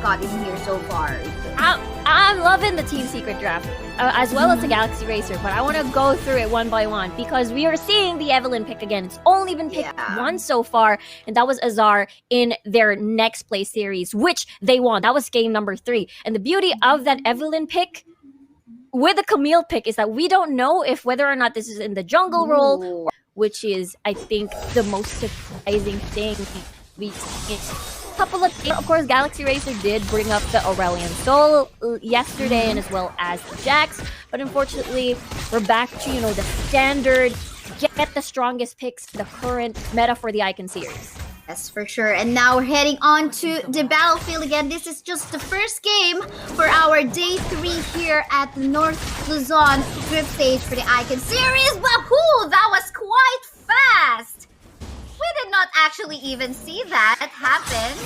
got in here so far. I'm loving the Team Secret draft, as well as the Galaxy Racer, but I want to go through it one by one because we are seeing the Evelynn pick again. It's only been picked once so far, and that was Azar in their next play series, which they won. That was game number 3. And the beauty of that Evelynn pick with the Camille pick is that we don't know if whether or not this is in the jungle role, which is, I think, the most surprising thing we see. Couple of course, Galaxy Racer did bring up the Aurelion Sol yesterday, and as well as the Jax, but unfortunately we're back to the standard get the strongest picks, the current meta for the Icon series. Yes, for sure. And now we're heading on to the battlefield again. This is just the first game for our day 3 here at the North Luzon group stage for the Icon series. But that was quite fast. We did not actually even see that happen,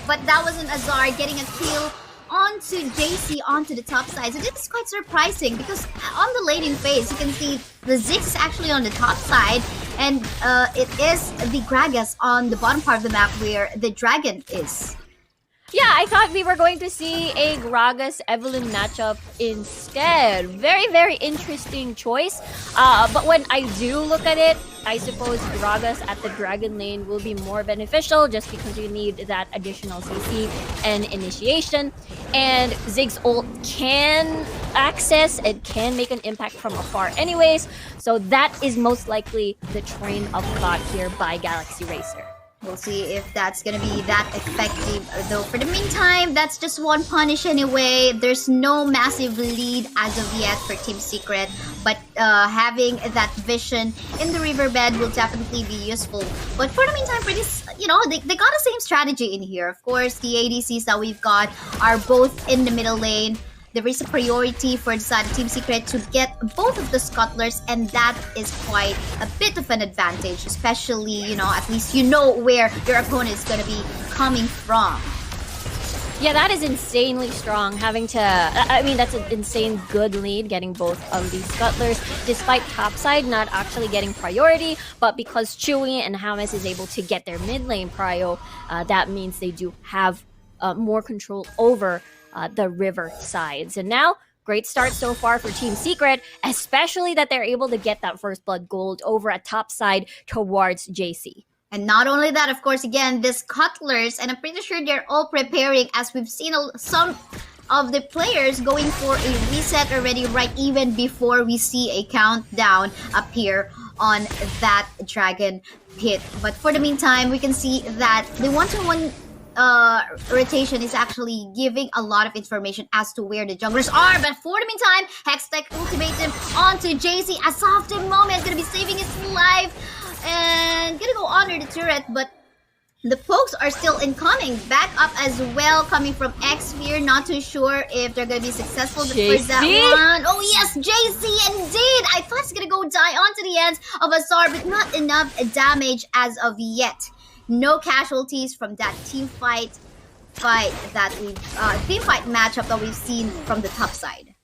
but that was an Azar getting a kill onto JC onto the top side. So this is quite surprising because on the laning phase, you can see the Ziggs is actually on the top side, and it is the Gragas on the bottom part of the map where the dragon is. Yeah, I thought we were going to see a Gragas Evelynn matchup instead. Very, very interesting choice. But when I do look at it, I suppose Gragas at the Dragon lane will be more beneficial just because you need that additional CC and initiation. And Ziggs ult can access, it can make an impact from afar anyways. So that is most likely the train of thought here by Galaxy Racer. We'll see if that's gonna be that effective, though. For the meantime, that's just one punish anyway. There's no massive lead as of yet for Team Secret, but having that vision in the riverbed will definitely be useful. But for the meantime, for this, they got the same strategy in here. Of course, the ADCs that we've got are both in the middle lane. There is a priority for the side of Team Secret to get both of the scuttlers, and that is quite a bit of an advantage, especially, at least you know where your opponent is going to be coming from. Yeah, that is insanely strong, having to... that's an insane good lead, getting both of these scuttlers, despite topside not actually getting priority, but because Chewy and Hamas is able to get their mid lane prio, that means they do have more control over the river sides. And now, great start so far for Team Secret, especially that they're able to get that first blood gold over at top side towards JC. And not only that, of course, again, the scuttlers, and I'm pretty sure they're all preparing, as we've seen some of the players going for a reset already, right even before we see a countdown appear on that dragon pit. But for the meantime, we can see that the 1-to-1 rotation is actually giving a lot of information as to where the junglers are. But for the meantime, Hextech ultimates him onto JC. A soft moment, gonna be saving his life and gonna go under the turret, but the pokes are still incoming. Back up as well, coming from Xsphere. Not too sure if they're gonna be successful for that one. Oh yes, JC indeed! I thought he's gonna go die onto the ends of Azar, but not enough damage as of yet. No casualties from that team fight matchup that we've seen from the top side.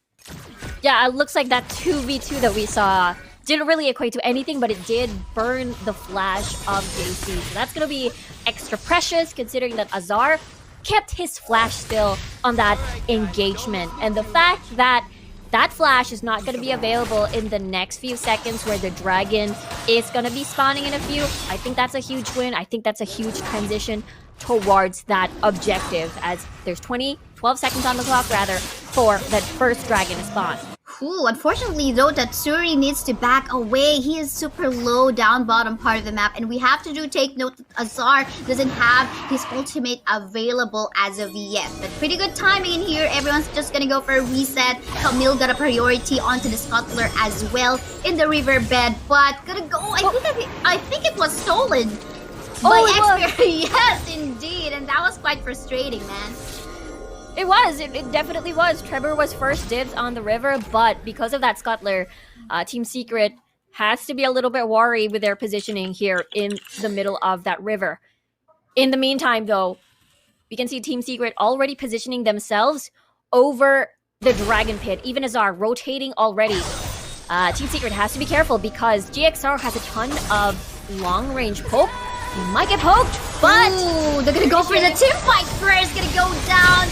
Yeah, it looks like that 2v2 that we saw didn't really equate to anything, but it did burn the flash of JC. So that's going to be extra precious, considering that Azar kept his flash still on that engagement. And the fact that that flash is not going to be available in the next few seconds where the dragon is going to be spawning in a few, I think that's a huge win. I think that's a huge transition towards that objective, as there's 12 seconds on the clock rather, for that first dragon to spawn. Unfortunately though, Tatsuri needs to back away. He is super low down bottom part of the map, and we have to take note that Azar doesn't have his ultimate available as of yet. But pretty good timing in here. Everyone's just gonna go for a reset. Camille got a priority onto the scuttler as well in the riverbed, but gonna go. I think it was stolen by Xsphere. Yes, indeed, and that was quite frustrating, man. It was. It definitely was. Trevor was first dibs on the river, but because of that scuttler, Team Secret has to be a little bit worried with their positioning here in the middle of that river. In the meantime, though, we can see Team Secret already positioning themselves over the Dragon Pit. Even Azar rotating already. Team Secret has to be careful because GXR has a ton of long-range poke. He might get poked, but... Ooh, they're gonna go for the team fight first. Gonna go down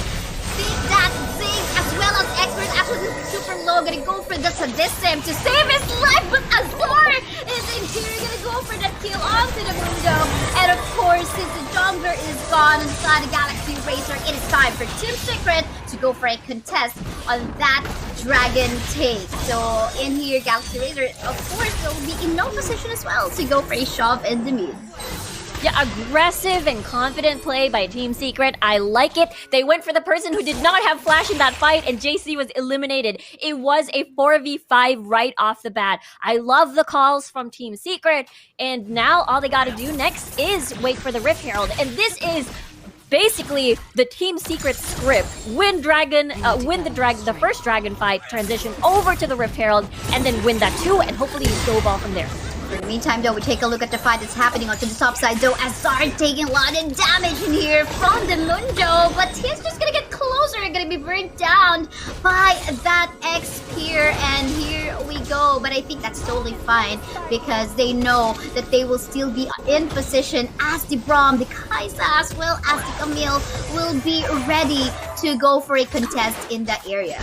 super low. Gonna go for the Sadism to save his life, but Azar is in here. Gonna go for that kill onto the Mundo. And of course, since the jungler is gone on the side of Galaxy RACER, it is time for Team Secret to go for a contest on that Dragon take. So in here, Galaxy RACER, of course, will be in no position as well to go for a shove in the mid. Yeah, aggressive and confident play by Team Secret. I like it. They went for the person who did not have flash in that fight, and JC was eliminated. It was a 4v5 right off the bat. I love the calls from Team Secret, and now all they gotta do next is wait for the Rift Herald. And this is basically the Team Secret script. Win the first dragon fight, transition over to the Rift Herald, and then win that too, and hopefully you snowball from there. In the meantime, though, we take a look at the fight that's happening onto the top side, though. Azar taking a lot of damage in here from the Mundo, but he's just gonna get closer and gonna be burnt down by that X-Spear, and here we go. But I think that's totally fine because they know that they will still be in position as the Braum, the Kaisa, as well as the Camille will be ready to go for a contest in that area.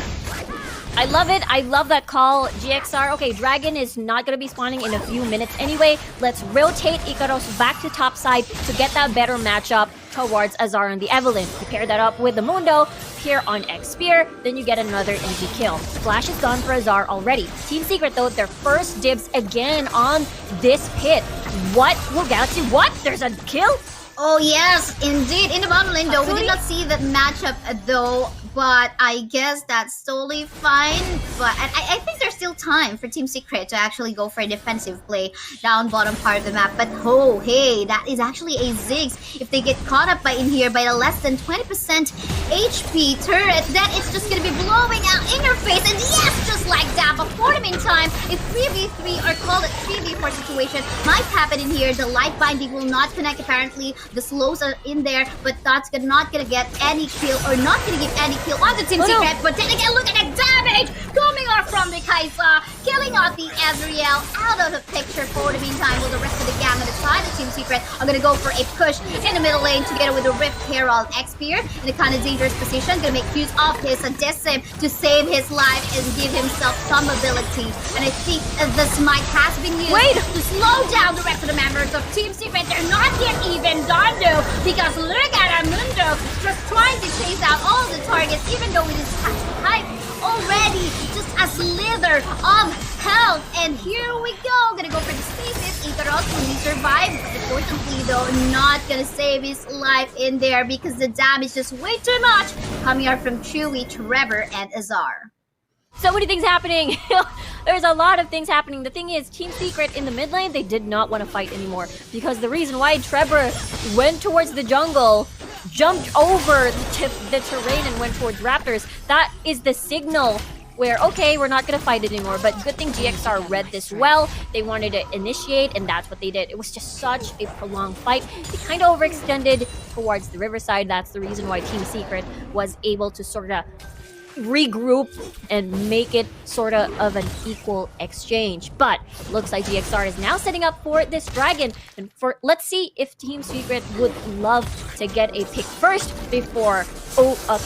I love it. I love that call, GXR. Okay, Dragon is not going to be spawning in a few minutes anyway. Let's rotate Ikaros back to top side to get that better matchup towards Azar and the Evelyn. You pair that up with the Mundo here on X-Spear, then you get another easy kill. Flash is gone for Azar already. Team Secret, though, their first dibs again on this pit. What? Will Galaxy? What? There's a kill? Oh yes, indeed. In the bottom lane, though, we did not see that matchup, though. But I guess that's totally fine. But I think there's still time for Team Secret to actually go for a defensive play down bottom part of the map. But oh, hey, that is actually a Ziggs. If they get caught up by in here by the less than 20% HP turret, then it's just gonna be blowing out in your face. And yes, just like that. But for the meantime, a 3v3 or call it 3v4 situation might happen in here. The light binding will not connect apparently. The slows are in there, but that's not gonna get any kill or not gonna give any kill on the Team Secret, but then again, look at the damage coming off from the Kaisa, killing off the Ezreal out of the picture for the meantime. While the rest of the gang on the side of Team Secret are gonna go for a push in the middle lane together with the Rift Herald X-Spear in a kind of dangerous position, gonna make use of his Sadism to save his life and give himself some ability. And I think the smite has been used to slow down the rest of the members of Team Secret. They're not yet even done though, because look at Mundo just trying to chase out all the targets, even though it is hype already, just a slither of health. And here we go, gonna go for the stasis. Ikaros will be survived, but unfortunately though, not gonna save his life in there because the damage is just way too much coming out from Chewy, Trevor, and Azar. So many things happening. There's a lot of things happening. The thing is, Team Secret in the mid lane, they did not want to fight anymore because the reason why Trevor went towards the jungle, jumped over the terrain and went towards Raptors, that is the signal where, okay, we're not going to fight it anymore. But good thing GXR read this well. They wanted to initiate, and that's what they did. It was just such a prolonged fight. They kind of overextended towards the riverside. That's the reason why Team Secret was able to sort of regroup and make it sort of an equal exchange. But looks like GXR is now setting up for this dragon, and let's see if Team Secret would love to get a pick first before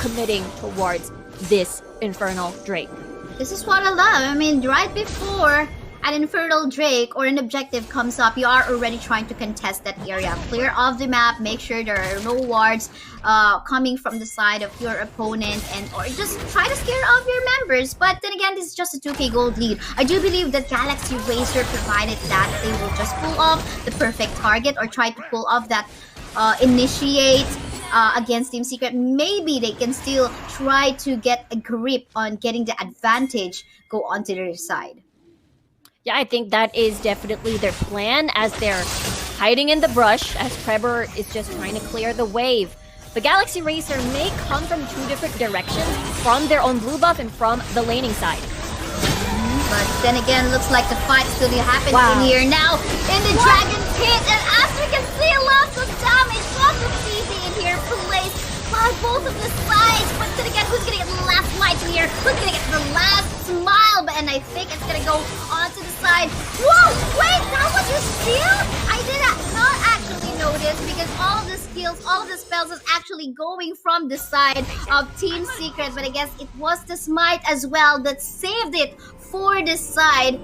committing towards this Infernal Drake. This is what I love. I mean, right before an Infernal Drake or an objective comes up, you are already trying to contest that area. Clear off the map, make sure there are no wards coming from the side of your opponent, and or just try to scare off your members. But then again, this is just a 2k gold lead. I do believe that Galaxy RACER provided that they will just pull off the perfect target or try to pull off that initiate against Team Secret. Maybe they can still try to get a grip on getting the advantage go onto their side. Yeah, I think that is definitely their plan as they're hiding in the brush as Trevor is just trying to clear the wave. The Galaxy RACER may come from two different directions, from their own blue buff and from the laning side. But then again, looks like the fight still happening in here now in the Dragon Pit. And as we can see, lots of damage, lots of CC in here placed by both of the sides. But then again, who's gonna get the last light in here? Who's gonna get the last smile? And I think it's gonna go onto the side. Whoa, wait, that was your steal? I did not actually know notice because all of the skills, all of the spells is actually going from the side of Team Secret. But I guess it was the smite as well that saved it for the side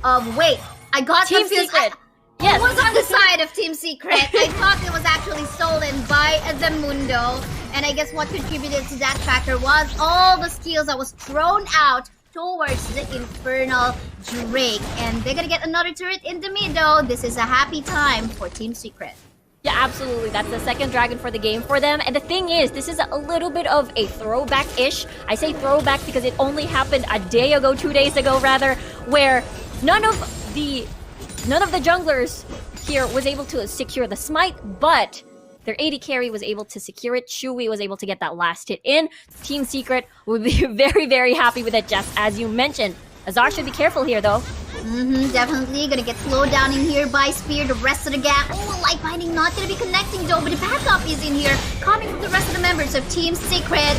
of... Wait, I got Team confused. Secret. Yes. It was on the side of Team Secret. I thought it was actually stolen by the Mundo. And I guess what contributed to that factor was all the skills that was thrown out towards the Infernal Drake. And they're gonna get another turret in the middle. This is a happy time for Team Secret. Yeah, absolutely. That's the second dragon for the game for them. And the thing is, this is a little bit of a throwback-ish. I say throwback because it only happened a day ago, 2 days ago rather, where none of the junglers here was able to secure the smite, but their AD carry was able to secure it. Chewy was able to get that last hit in. Team Secret will be very, very happy with it, just as you mentioned. Azar should be careful here, though. Definitely gonna get slowed down in here by Spear. The rest of the gang, light binding not gonna be connecting though, but the backup is in here, coming from the rest of the members of Team Secret.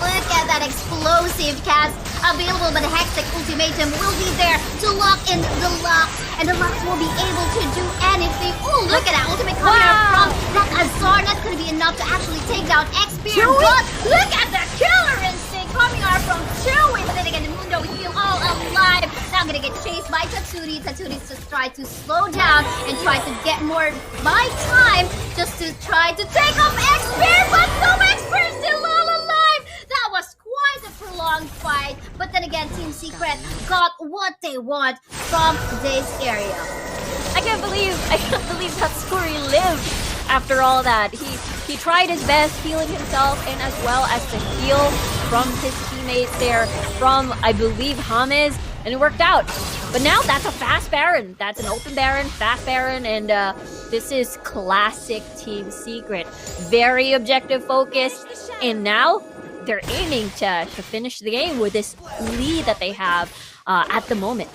Look at that explosive cast available, but the Hextech ultimatum will be there to lock in the lock, and the locks will be able to do anything. Look at that ultimate coming out from that Azar. Not gonna be enough to actually take down X-Spear, but look at that killer instinct coming out from Chewy. But then again, the Mundo is still all alive. Now gonna get chased by Tatsuri. Tatsuri's just try to slow down and try to get more by time just to try to take off X-Spear, but no X-Spear still all alive. That was quite a prolonged fight, but then again, Team Secret got what they want from this area. I can't believe Tatsuri lived after all that. He tried his best healing himself and as well as the heal from his teammates there, from I believe James, and it worked out. But now that's a fast Baron. That's an open Baron, fast Baron, and this is classic Team Secret. Very objective focused, and now they're aiming to finish the game with this lead that they have at the moment.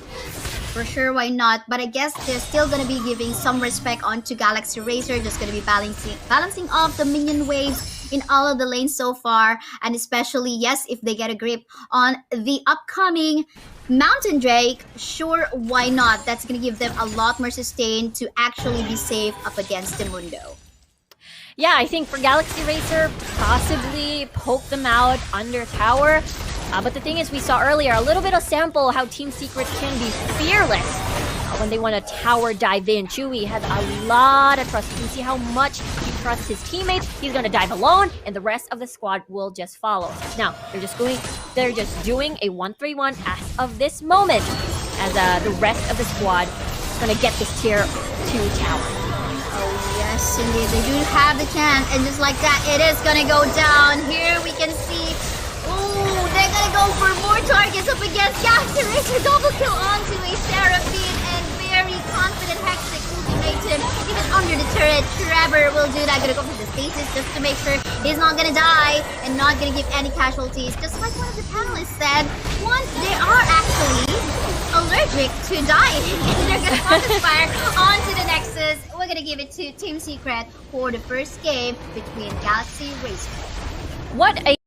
For sure, why not? But I guess they're still gonna be giving some respect onto Galaxy Racer. Just gonna be balancing off the minion waves in all of the lanes so far, and especially, yes, if they get a grip on the upcoming Mountain Drake, sure, why not? That's gonna give them a lot more sustain to actually be safe up against the Mundo. Yeah, I think for Galaxy Racer, possibly poke them out under tower. But the thing is, we saw earlier a little bit of sample how Team Secret can be fearless when they want to tower dive in. Chewy has a lot of trust. You can see how much he trusts his teammates. He's going to dive alone, and the rest of the squad will just follow. Now, they're just doing a 1-3-1 as of this moment, as the rest of the squad is going to get this tier 2 tower. Yes, indeed. They do have the chance, and just like that, it is gonna go down. Here we can see, they're gonna go for more targets up against Galaxy Racer. Double kill onto a Seraphine, and very confident Hextech ultimatum. Even under the turret, Trevor will do that. Gonna go for the stasis just to make sure he's not gonna die and not gonna give any casualties. Just like one of the panelists said, they are actually allergic to dying, and they're gonna focus fire onto the Nexus. We're gonna give it to Team Secret for the first game between Galaxy Racer. What a